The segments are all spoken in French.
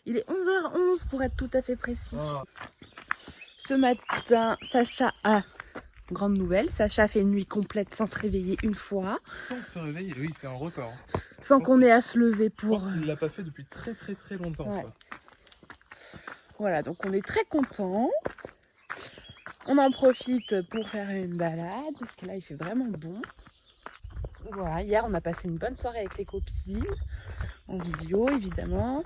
Il est 11h11 pour être tout à fait précis. Ah. Ce matin, Sacha a... Grande nouvelle, Sacha a fait une nuit complète sans se réveiller une fois. Sans se réveiller, oui, c'est un record. Sans qu'on ait à se lever pour... Je pense qu'il l'a pas fait depuis très longtemps, ouais. ça. Voilà, donc on est très contents. On en profite pour faire une balade, parce que là il fait vraiment bon. Voilà, hier on a passé une bonne soirée avec les copines, en visio évidemment.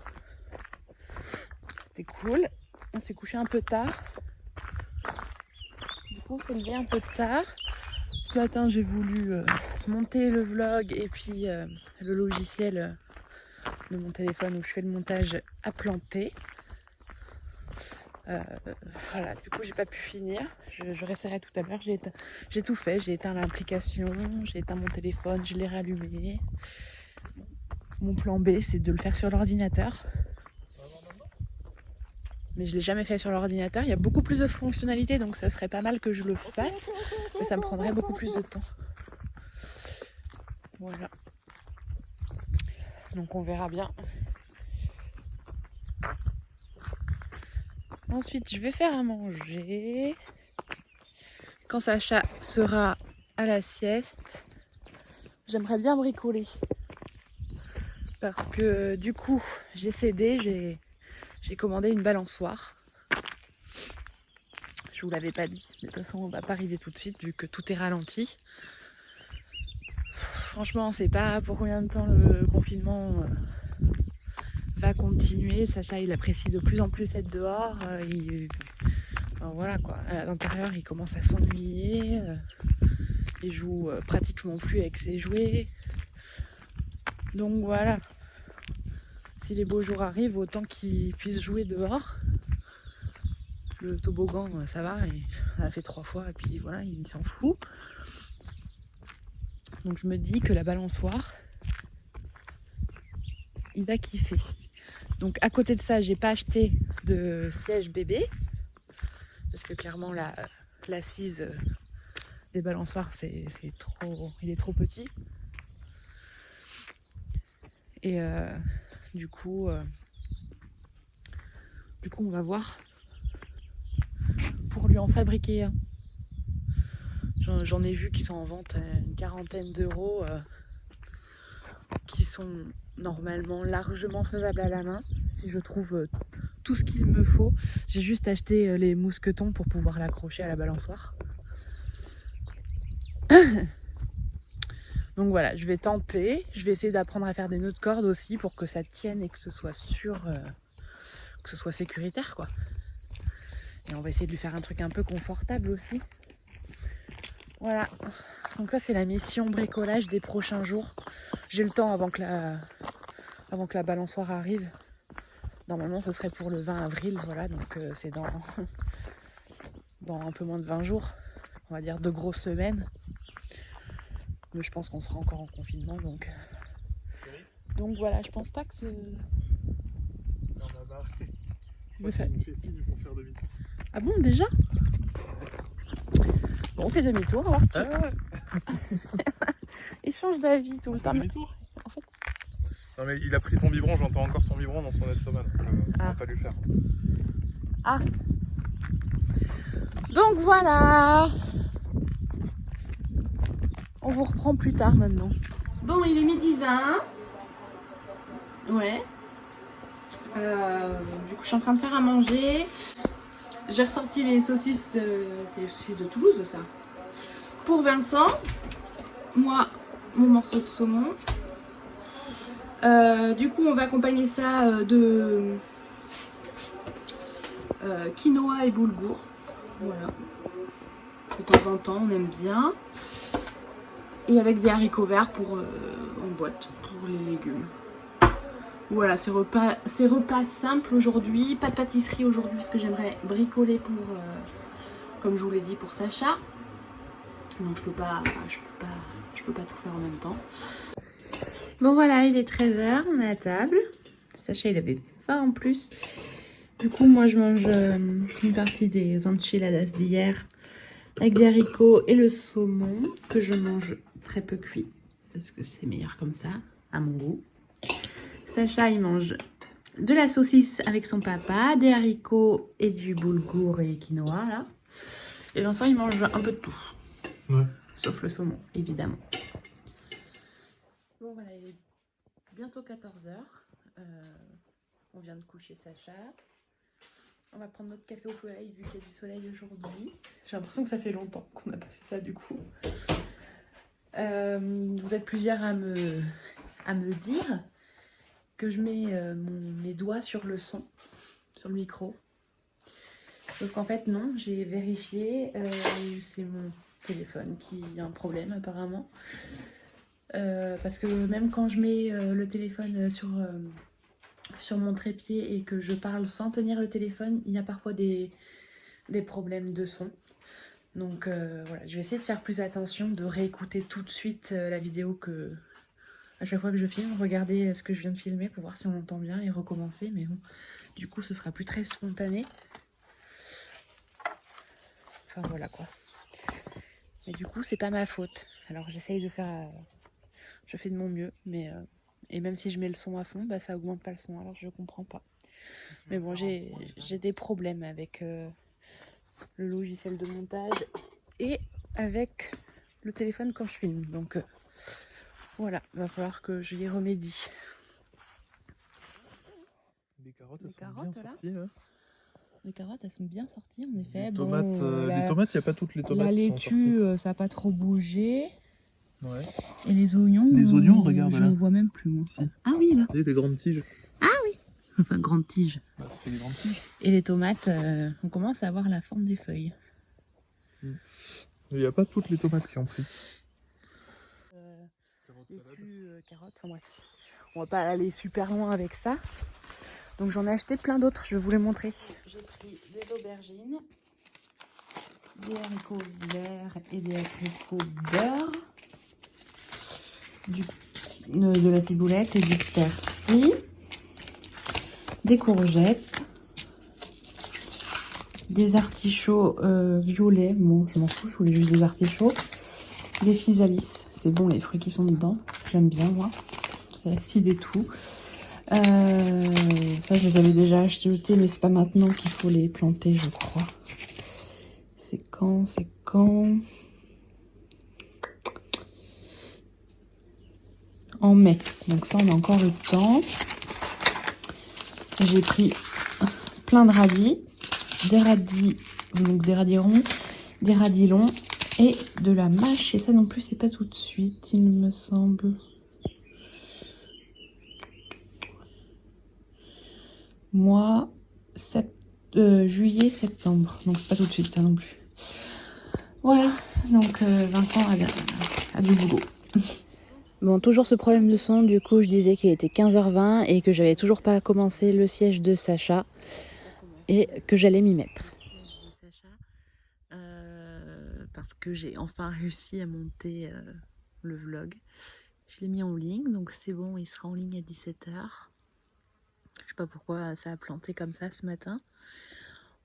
C'était cool. On s'est couché un peu tard. Du coup on s'est levé un peu tard. Ce matin j'ai voulu monter le vlog et puis le logiciel de mon téléphone où je fais le montage a planté. Voilà, du coup j'ai pas pu finir, je réessayerai tout à l'heure. J'ai tout fait, j'ai éteint l'application, j'ai éteint mon téléphone, je l'ai rallumé. Mon plan B c'est de le faire sur l'ordinateur, mais je l'ai jamais fait sur l'ordinateur. Il y a beaucoup plus de fonctionnalités, donc ça serait pas mal que je le fasse, mais ça me prendrait beaucoup plus de temps. Voilà, donc on verra bien. Ensuite, je vais faire à manger. Quand Sacha sera à la sieste, j'aimerais bien bricoler. Parce que du coup, j'ai cédé, j'ai commandé une balançoire. Je vous l'avais pas dit, mais de toute façon, on va pas arriver tout de suite vu que tout est ralenti. Franchement, on sait pas pour combien de temps le confinement va continuer. Sacha, il apprécie de plus en plus être dehors. Enfin, voilà quoi, à l'intérieur il commence à s'ennuyer, il joue pratiquement plus avec ses jouets. Donc voilà, si les beaux jours arrivent, autant qu'il puisse jouer dehors. Le toboggan ça va, il a fait 3 fois et puis voilà, il s'en fout. Donc je me dis que la balançoire, il va kiffer. Donc à côté de ça, j'ai pas acheté de siège bébé, parce que clairement l'assise des balançoires il est trop petit. Et du coup on va voir pour lui en fabriquer un. J'en ai vu qui sont en vente à une quarantaine d'euros, qui sont normalement largement faisables à la main si je trouve tout ce qu'il me faut. J'ai juste acheté les mousquetons pour pouvoir l'accrocher à la balançoire. Donc voilà, je vais tenter, je vais essayer d'apprendre à faire des nœuds de corde aussi pour que ça tienne et que ce soit sûr, que ce soit sécuritaire quoi. Et on va essayer de lui faire un truc un peu confortable aussi. Voilà, donc ça c'est la mission bricolage des prochains jours. J'ai le temps avant que la balançoire arrive. Normalement ce serait pour le 20 avril, voilà, donc c'est dans un peu moins de 20 jours. On va dire 2 grosses semaines. Mais je pense qu'on sera encore en confinement, donc voilà, je pense pas que ce... On a marre. Il me fait signe pour faire demi-tour. Ah bon, déjà? Bon, on fait demi-tour, alors. Il change d'avis tout le temps. Demi-tour en fait... Non mais il a pris son biberon, j'entends encore son biberon dans son estomac, donc on va pas lui faire. Ah. Donc voilà. On vous reprend plus tard maintenant. Bon, il est 12h20. Ouais. Du coup, je suis en train de faire à manger. J'ai ressorti les saucisses, c'est les saucisses de Toulouse, ça. Pour Vincent, moi, mon morceau de saumon. Du coup, on va accompagner ça de quinoa et boulgour. Voilà. De temps en temps, on aime bien. Et avec des haricots verts en boîte pour les légumes. Voilà, c'est repas simple aujourd'hui. Pas de pâtisserie aujourd'hui parce que j'aimerais bricoler pour, comme je vous l'ai dit, pour Sacha. Donc je peux pas tout faire en même temps. Bon voilà, il est 13h, on est à table. Sacha il avait faim en plus. Du coup moi je mange une partie des enchiladas d'hier avec des haricots et le saumon que je mange très peu cuit parce que c'est meilleur comme ça à mon goût. Sacha il mange de la saucisse avec son papa, des haricots et du boulgour et quinoa là. Et Vincent il mange un peu de tout. Ouais. Sauf le saumon, évidemment. Bon voilà, il est bientôt 14h. On vient de coucher Sacha. On va prendre notre café au soleil vu qu'il y a du soleil aujourd'hui. J'ai l'impression que ça fait longtemps qu'on n'a pas fait ça du coup. Vous êtes plusieurs à me dire que je mets mes doigts sur le son, sur le micro. Sauf qu'en fait non, j'ai vérifié, c'est mon téléphone qui a un problème apparemment. Parce que même quand je mets le téléphone sur mon trépied et que je parle sans tenir le téléphone, il y a parfois des problèmes de son. Donc voilà, je vais essayer de faire plus attention, de réécouter tout de suite la vidéo à chaque fois que je filme, regarder ce que je viens de filmer pour voir si on entend bien et recommencer. Mais bon, du coup ce sera plus très spontané. Enfin voilà quoi. Mais du coup c'est pas ma faute. Alors j'essaye de faire... je fais de mon mieux, mais... et même si je mets le son à fond, bah, ça augmente pas le son, alors je comprends pas. Mais bon, j'ai des problèmes avec le logiciel de montage et avec le téléphone quand je filme. Donc voilà, va falloir que j'y remédie. Les carottes, elles sont bien sorties. Là. Les carottes, elles sont bien sorties, en effet. Les tomates, les tomates, il n'y a pas toutes les tomates. La laitue, ça n'a pas trop bougé. Ouais. Et les oignons, regarde je là. ne vois même plus. Moi. Si. Ah oui, là. Et les grandes tiges. Ah oui. Enfin, grandes tiges. Bah, ça fait des grandes tiges. Et les tomates, on commence à avoir la forme des feuilles. Il n'y a pas toutes les tomates qui ont pris. Laitue, carottes, enfin bref. On va pas aller super loin avec ça. Donc j'en ai acheté plein d'autres, je vais vous les montrer. J'ai pris des aubergines, des haricots verts et des haricots beurre, de la ciboulette et du persil, des courgettes, des artichauts violets, bon je m'en fous, je voulais juste des artichauts, des physalis, c'est bon les fruits qui sont dedans, j'aime bien moi, c'est acide et tout. Ça je les avais déjà achetés mais c'est pas maintenant qu'il faut les planter je crois. C'est quand en mai, donc ça on a encore le temps. J'ai pris plein de radis, des radis ronds, des radis longs et de la mâche, et ça non plus c'est pas tout de suite il me semble. Mois juillet, septembre. Donc pas tout de suite ça non plus. Voilà, donc Vincent a du boulot. Bon, toujours ce problème de son, du coup je disais qu'il était 15h20 et que j'avais toujours pas commencé le siège de Sacha et que j'allais m'y mettre. Parce que j'ai enfin réussi à monter le vlog. Je l'ai mis en ligne, donc c'est bon, il sera en ligne à 17h. Je sais pas pourquoi ça a planté comme ça ce matin.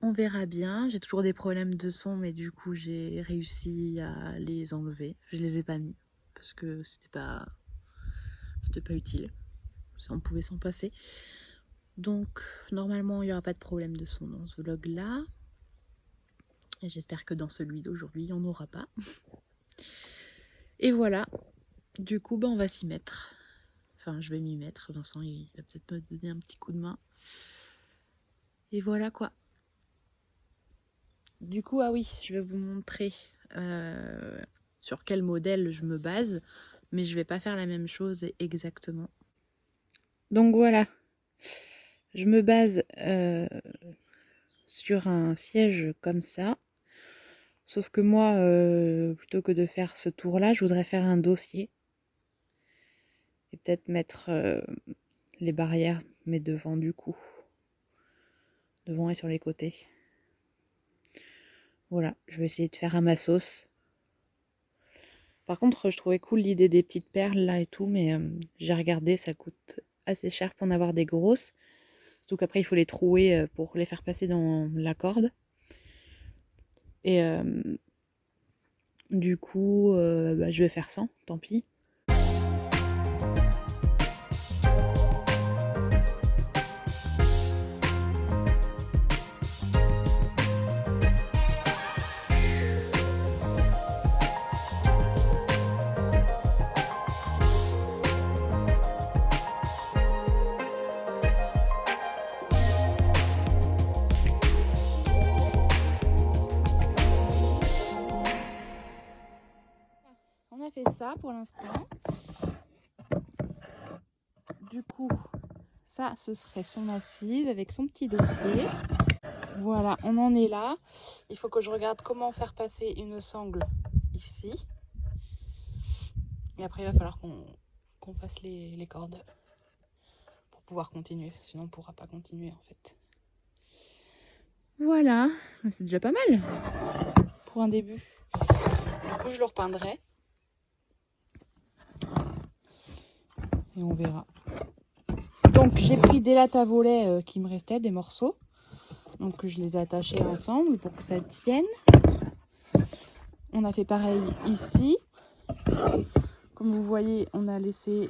On verra bien. J'ai toujours des problèmes de son, mais du coup j'ai réussi à les enlever. Je les ai pas mis parce que c'était pas utile. On pouvait s'en passer. Donc normalement il n'y aura pas de problème de son dans ce vlog là. Et j'espère que dans celui d'aujourd'hui il n'y en aura pas. Et voilà. Du coup on va s'y mettre. Enfin, je vais m'y mettre. Vincent, il va peut-être me donner un petit coup de main. Et voilà quoi. Du coup, ah oui, je vais vous montrer sur quel modèle je me base. Mais je vais pas faire la même chose exactement. Donc voilà. Je me base sur un siège comme ça. Sauf que moi, plutôt que de faire ce tour-là, je voudrais faire un dossier. Et peut-être mettre les barrières, mais devant du coup. Devant et sur les côtés. Voilà, je vais essayer de faire à ma sauce. Par contre, je trouvais cool l'idée des petites perles là et tout, mais j'ai regardé, ça coûte assez cher pour en avoir des grosses. Surtout qu'après, il faut les trouer pour les faire passer dans la corde. Et du coup, je vais faire 100, tant pis. ça pour l'instant. Du coup, ça, ce serait son assise avec son petit dossier. Voilà, on en est là. Il faut que je regarde comment faire passer une sangle ici. Et après, il va falloir qu'on fasse les cordes pour pouvoir continuer. Sinon, on ne pourra pas continuer en fait. Voilà, c'est déjà pas mal pour un début. Du coup, je le repeindrai. Et on verra. Donc, j'ai pris des lattes à volets qui me restaient, des morceaux. Donc, je les ai attachés ensemble pour que ça tienne. On a fait pareil ici. Comme vous voyez, on a laissé...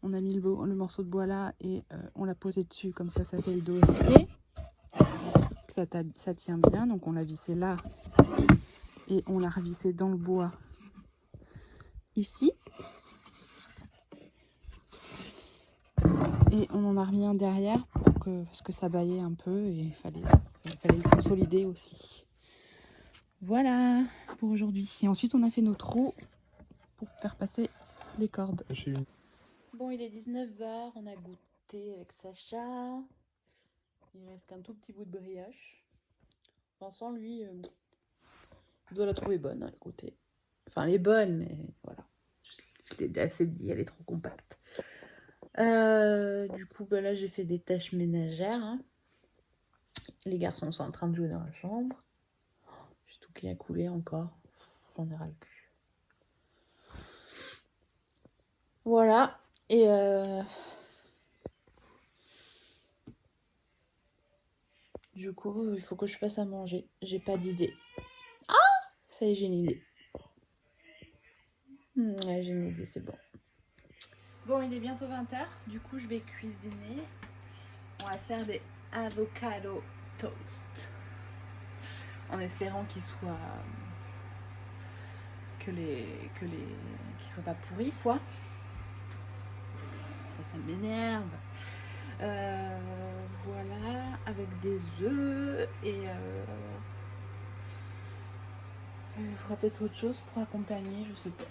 On a mis le morceau de bois là et on l'a posé dessus. Comme ça fait le dossier. Ça tient bien. Donc, on l'a vissé là. Et on l'a revissé dans le bois ici. Et on en a remis un derrière parce que ça baillait un peu et il fallait le consolider aussi. Voilà pour aujourd'hui. Et ensuite on a fait nos trous pour faire passer les cordes. Bon, il est 19h, on a goûté avec Sacha. Il reste qu'un tout petit bout de brioche. Vincent, lui, il doit la trouver bonne, hein, écoutez. Enfin, elle est bonne, mais voilà. Je l'ai assez dit, elle est trop compacte. Du coup, bah là, j'ai fait des tâches ménagères. Hein. Les garçons sont en train de jouer dans la chambre. J'ai tout qui a coulé encore. J'en ai ras le cul. Voilà. Et du coup, il faut que je fasse à manger. J'ai pas d'idée. Ah! Ça y est, j'ai une idée. Ouais, j'ai une idée, c'est bon. Bon, il est bientôt 20h. Du coup, je vais cuisiner. On va faire des avocado toast. En espérant qu'ils soient... qu'ils soient pas pourris, quoi. Ça m'énerve. Voilà, avec des œufs et il faudra peut-être autre chose pour accompagner, je sais pas.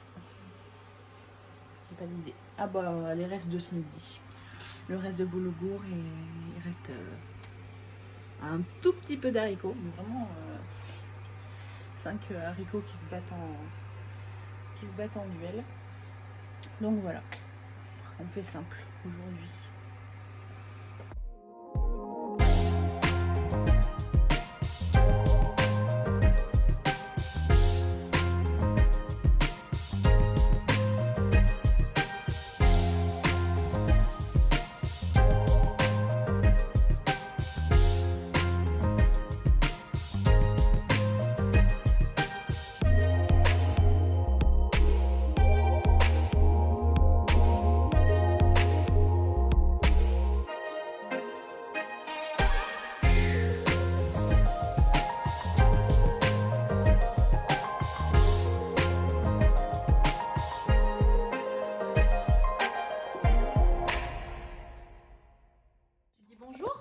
J'ai pas d'idée. Ah bah les restes de ce midi. Le reste de boulgour et il reste un tout petit peu d'haricots, mais vraiment 5 haricots qui se battent en duel. Donc voilà, on fait simple aujourd'hui. Bonjour.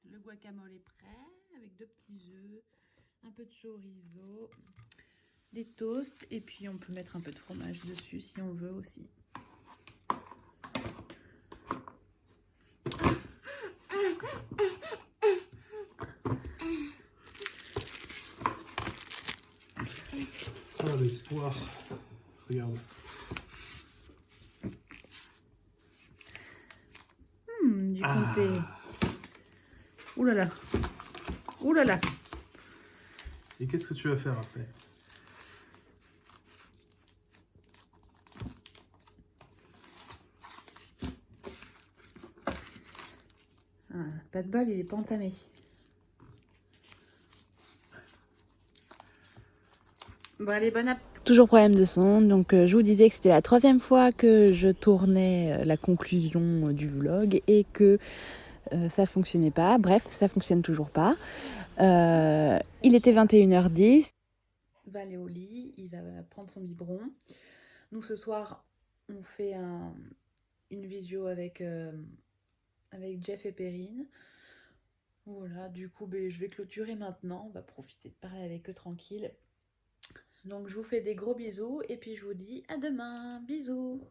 Le guacamole est prêt avec 2 petits œufs, un peu de chorizo, des toasts et puis on peut mettre un peu de fromage dessus si on veut aussi. Ah, l'espoir. Regarde. Du comté. Ouh là là. Ouh là là. Et qu'est-ce que tu vas faire après? Pas de bol, il est pas entamé. Bon allez, bonne app. Toujours problème de son, donc je vous disais que c'était la 3e fois que je tournais la conclusion du vlog et que ça fonctionnait pas. Bref, ça fonctionne toujours pas. Il était 21h10. Il va aller au lit, il va prendre son biberon. Nous ce soir, on fait une visio avec Jeff et Perrine. Voilà, du coup, ben, je vais clôturer maintenant. On va profiter de parler avec eux tranquille. Donc, je vous fais des gros bisous et puis je vous dis à demain. Bisous!